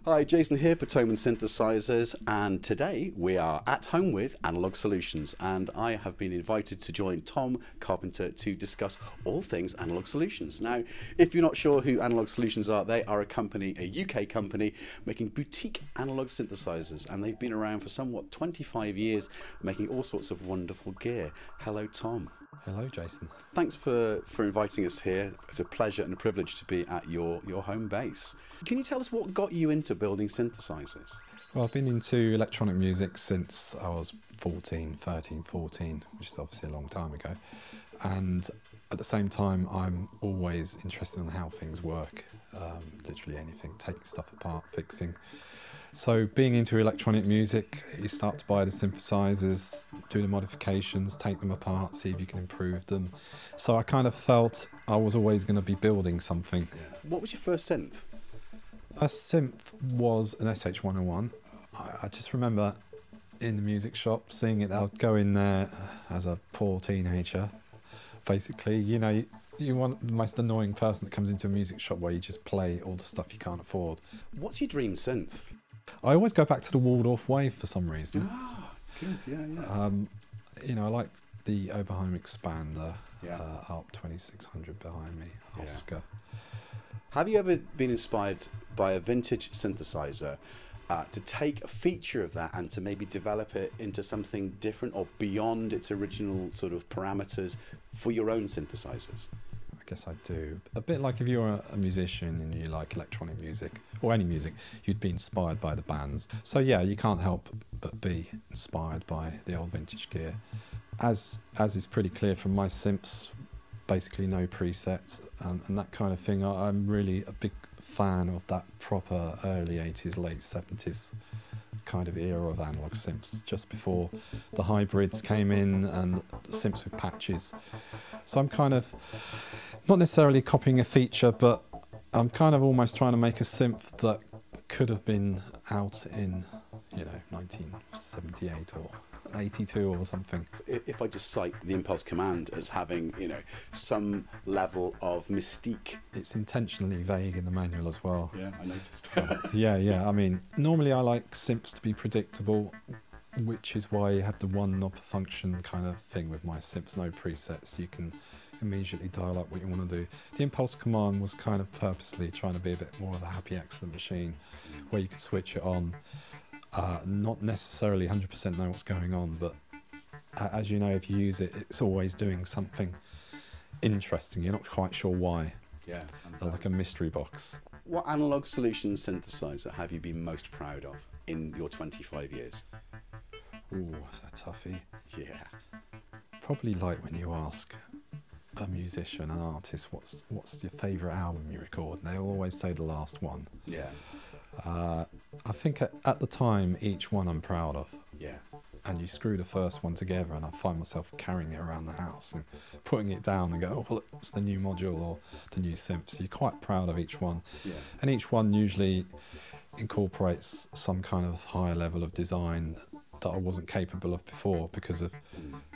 Hi, Jason here for Thomann Synthesizers, and today we are at home with Analogue Solutions, and I have been invited to join Tom Carpenter to discuss all things Analogue Solutions. Now, if you're not sure who Analogue Solutions are, they are a company, a UK company, making boutique analog synthesizers, and they've been around for somewhat 25 years, making all sorts of wonderful gear. Hello, Tom. Hello, Jason. Thanks for inviting us here. It's a pleasure and a privilege to be at your home base. Can you tell us what got you into building synthesizers? Well, I've been into electronic music since I was 13, 14, which is obviously a long time ago. And at the same time, I'm always interested in how things work. Literally anything, taking stuff apart, fixing. So being into electronic music, you start to buy the synthesizers, do the modifications, take them apart, see if you can improve them. So I kind of felt I was always going to be building something. What was your first synth? A synth was an SH-101. I just remember in the music shop seeing it. I would go in there as a poor teenager. Basically, you know, you want the most annoying person that comes into a music shop where you just play all the stuff you can't afford. What's your dream synth? I always go back to the Waldorf Wave for some reason. Ah, good, yeah. You know, I like the Oberheim Expander, Yeah. ARP 2600 behind me, Oscar. Have you ever been inspired by a vintage synthesizer to take a feature of that and to maybe develop it into something different or beyond its original sort of parameters for your own synthesizers? I guess I do. A bit like if you're a musician and you like electronic music or any music, you'd be inspired by the bands. So yeah, you can't help but be inspired by the old vintage gear. As is pretty clear from my synths, basically no presets and that kind of thing. I'm really a big fan of that proper early 80s, late 70s kind of era of analog synths, just before the hybrids came in and the synths with patches. So I'm kind of not necessarily copying a feature, but I'm kind of almost trying to make a synth that could have been out in, you know, 1978 or 82 or something. If I just cite the Impulse Command as having, you know, some level of mystique. It's intentionally vague in the manual as well. Yeah, I noticed. Yeah. I mean, normally I like synths to be predictable, which is why you have the one knob function kind of thing with my synths, no presets. You can immediately dial up what you want to do. The Impulse Command was kind of purposely trying to be a bit more of a happy accident machine where you could switch it on, not necessarily 100% know what's going on, but as you know, if you use it, it's always doing something interesting. You're not quite sure why. Yeah. Like a mystery box. What Analogue Solutions synthesizer have you been most proud of in your 25 years? Ooh, that's a toughie. Yeah. Probably like when you ask a musician, an artist, what's your favourite album you record, and they'll always say the last one. Yeah. I think at the time, each one I'm proud of. Yeah. And you screw the first one together and I find myself carrying it around the house and putting it down and go, oh, well, it's the new module or the new synth. So you're quite proud of each one. Yeah. And each one usually incorporates some kind of higher level of design that I wasn't capable of before because I've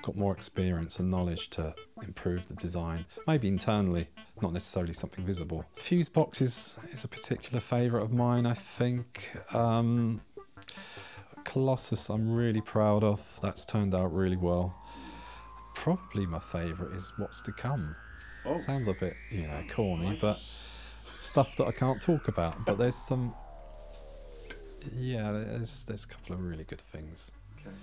got more experience and knowledge to improve the design, maybe internally, not necessarily something visible. Fuse box is a particular favourite of mine, I think. Colossus I'm really proud of, that's turned out really well. Probably my favourite is What's to Come. Oh. Sounds a bit, you know, corny, but stuff that I can't talk about, but there's some, yeah, there's a couple of really good things. Okay.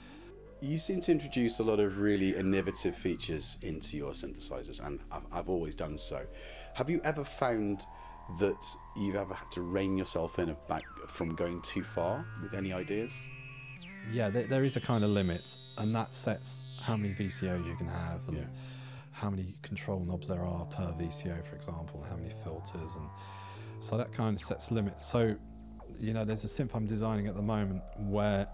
You seem to introduce a lot of really innovative features into your synthesizers, and I've always done so. Have you ever found that you've ever had to rein yourself in back from going too far with any ideas? Yeah, there is a kind of limit, and that sets how many VCOs you can have and how many control knobs there are per VCO, for example, how many filters, and so that kind of sets a limit. So, you know, there's a synth I'm designing at the moment where,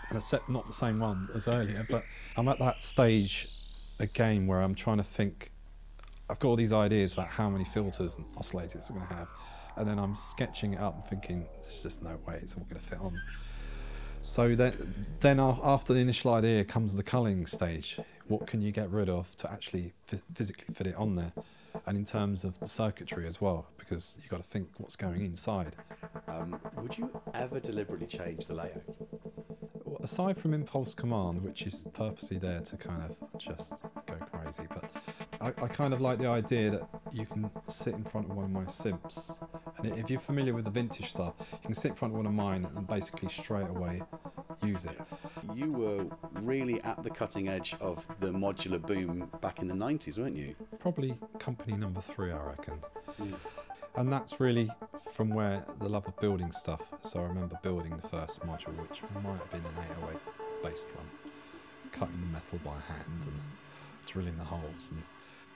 and I set not the same one as earlier, but I'm at that stage again where I'm trying to think, I've got all these ideas about how many filters and oscillators it's going to have, and then I'm sketching it up and thinking, there's just no way it's all going to fit on. So then after the initial idea comes the culling stage. What can you get rid of to actually physically fit it on there? And in terms of the circuitry as well, because you've got to think what's going inside. Would you ever deliberately change the layout? Well, aside from impulse command, which is purposely there to kind of just go crazy, but I kind of like the idea that you can sit in front of one of my synths, and if you're familiar with the vintage stuff, you can sit in front of one of mine and basically straight away use it. You were really at the cutting edge of the modular boom back in the 90s, weren't you? Probably company number 3, I reckon. Mm. And that's really from where the love of building stuff. So I remember building the first module, which might have been an 808 bass drum, cutting the metal by hand and drilling the holes.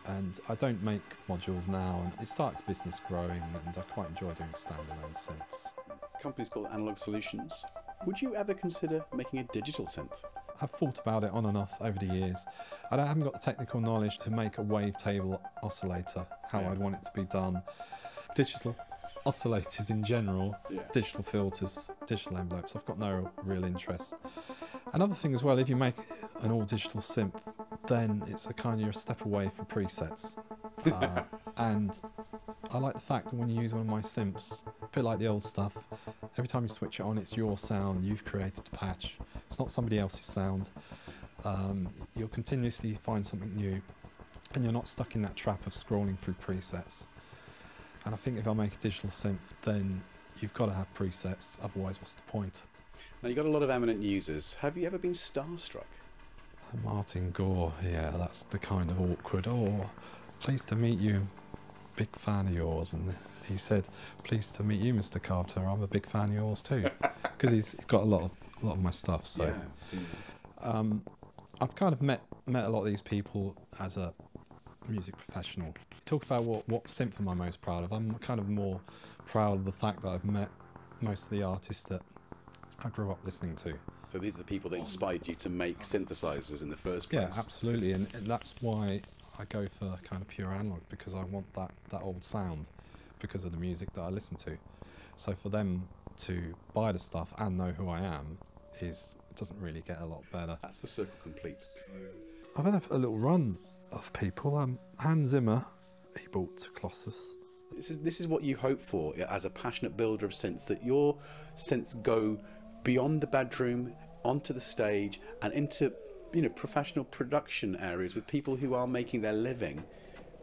And I don't make modules now, and it started business growing, and I quite enjoy doing standalone synths. The company's called Analogue Solutions. Would you ever consider making a digital synth? I've thought about it on and off over the years. I haven't got the technical knowledge to make a wavetable oscillator, how I'd want it to be done. Digital oscillators in general, digital filters, digital envelopes, I've got no real interest. Another thing as well, if you make an all digital synth, then it's a kind of you're a step away from presets. And I like the fact that when you use one of my synths, a bit like the old stuff, every time you switch it on, it's your sound, you've created the patch. It's not somebody else's sound. You'll continuously find something new, and you're not stuck in that trap of scrolling through presets. And I think if I make a digital synth, then you've got to have presets, otherwise what's the point? Now, you've got a lot of eminent users. Have you ever been starstruck? Martin Gore, yeah, that's the kind of awkward, oh, pleased to meet you, big fan of yours. And he said, pleased to meet you, Mr. Carpenter, I'm a big fan of yours too. Because he's got a lot of my stuff. So Yeah, I've kind of met a lot of these people as a music professional. You talk about what synth am I most proud of. I'm kind of more proud of the fact that I've met most of the artists that I grew up listening to. So these are the people that inspired you to make synthesizers in the first place? Yeah, absolutely, and that's why I go for kind of pure analog, because I want that old sound because of the music that I listen to. So for them to buy the stuff and know who I am doesn't really get a lot better. That's the circle complete. I've had a little run of people. Hans Zimmer, he bought Colossus. This is what you hope for as a passionate builder of synths, that your synths go beyond the bedroom, onto the stage, and into professional production areas with people who are making their living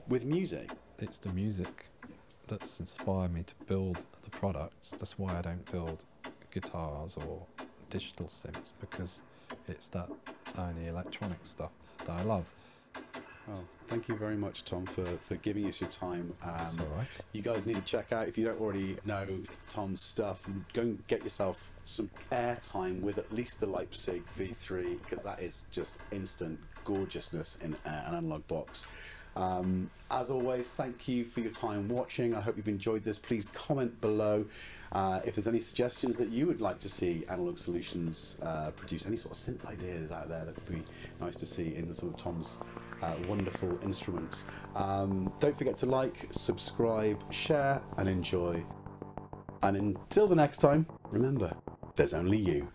with music. It's the music that's inspired me to build the products. That's why I don't build guitars or digital synths, because it's that only electronic stuff that I love. Well, thank you very much, Tom, for giving us your time. That's all right. You guys need to check out, if you don't already know Tom's stuff, go and get yourself some airtime with at least the Leipzig V3, because that is just instant gorgeousness in an analog box. As always, thank you for your time watching. I hope you've enjoyed this. Please comment below if there's any suggestions that you would like to see Analogue Solutions produce, any sort of synth ideas out there that would be nice to see in the sort of Tom's wonderful instruments. Don't forget to like, subscribe, share and enjoy. And until the next time, remember, there's only you.